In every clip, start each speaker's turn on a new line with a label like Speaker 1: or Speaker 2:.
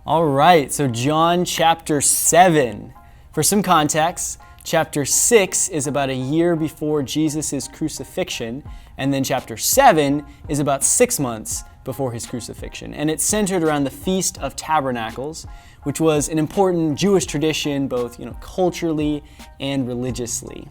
Speaker 1: All right, so John chapter 7. For some context, chapter 6 is about a year before Jesus' crucifixion, and then chapter 7 is about 6 months before his crucifixion. And it's centered around the Feast of Tabernacles, which was an important Jewish tradition, both culturally and religiously.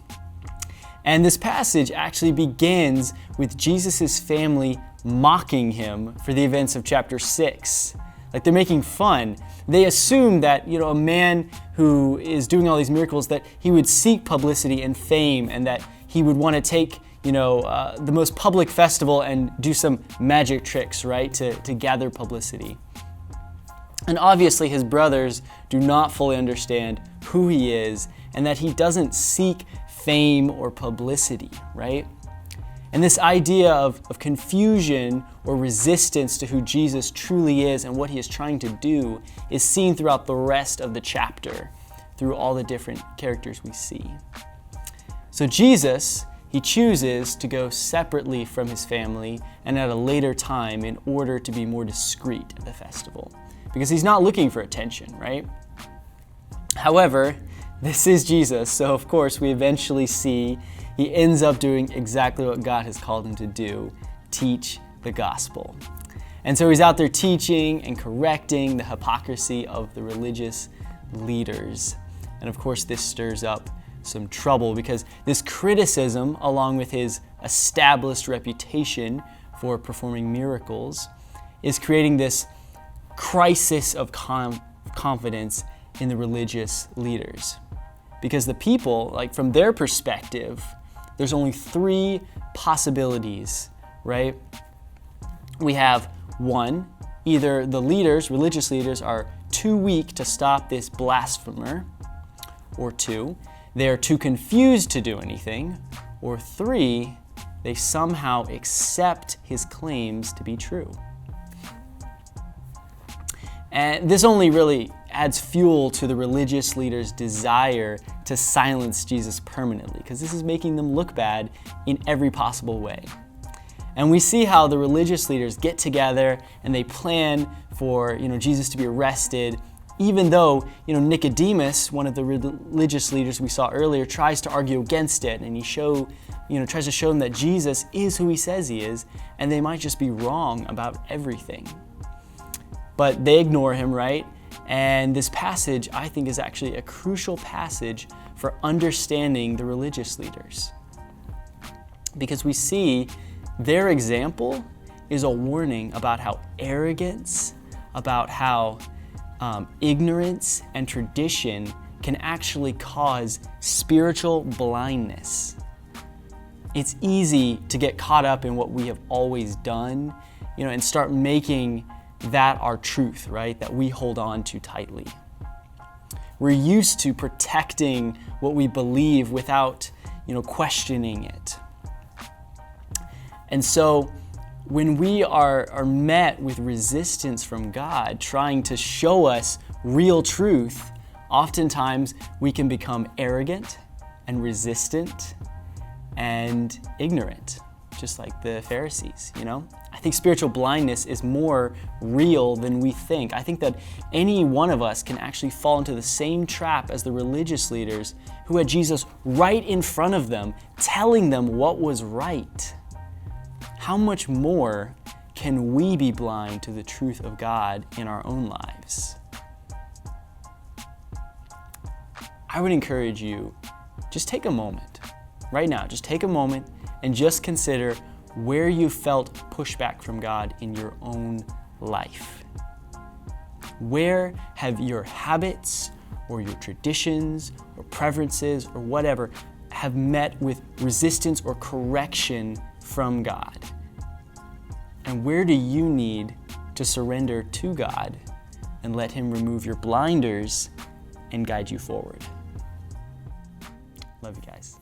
Speaker 1: And this passage actually begins with Jesus' family mocking him for the events of chapter 6. Like, they're making fun. They assume that, a man who is doing all these miracles, that he would seek publicity and fame, and that he would want to take, the most public festival and do some magic tricks, right, to gather publicity. And obviously his brothers do not fully understand who he is and that he doesn't seek fame or publicity, right? And this idea of confusion or resistance to who Jesus truly is and what he is trying to do is seen throughout the rest of the chapter, through all the different characters we see. So Jesus, he chooses to go separately from his family and at a later time in order to be more discreet at the festival, because he's not looking for attention, right? However, this is Jesus, so of course we eventually see he ends up doing exactly what God has called him to do: teach the gospel. And so he's out there teaching and correcting the hypocrisy of the religious leaders. And of course this stirs up some trouble, because this criticism, along with his established reputation for performing miracles, is creating this crisis of confidence in the religious leaders. Because the people, from their perspective, there's only 3 possibilities, right? We have 1, either the leaders, religious leaders, are too weak to stop this blasphemer, or 2, they are too confused to do anything, or 3, they somehow accept his claims to be true. And this only really adds fuel to the religious leaders' desire to silence Jesus permanently, because this is making them look bad in every possible way. And we see how the religious leaders get together and they plan for Jesus to be arrested, even though Nicodemus, one of the religious leaders we saw earlier, tries to argue against it, and he tries to show them that Jesus is who he says he is, and they might just be wrong about everything. But they ignore him, right? And this passage, I think, is actually a crucial passage for understanding the religious leaders. Because we see their example is a warning about how arrogance, about how ignorance and tradition can actually cause spiritual blindness. It's easy to get caught up in what we have always done, and start making that our truth, right? That we hold on to tightly. We're used to protecting what we believe without, questioning it. And so when we are met with resistance from God, trying to show us real truth, oftentimes we can become arrogant and resistant and ignorant, just like the Pharisees, I think spiritual blindness is more real than we think. I think that any one of us can actually fall into the same trap as the religious leaders who had Jesus right in front of them, telling them what was right. How much more can we be blind to the truth of God in our own lives? I would encourage you, just take a moment, right now, just take a moment and just consider where you felt pushback from God in your own life. Where have your habits or your traditions or preferences or whatever have met with resistance or correction from God? And where do you need to surrender to God and let him remove your blinders and guide you forward? Love you guys.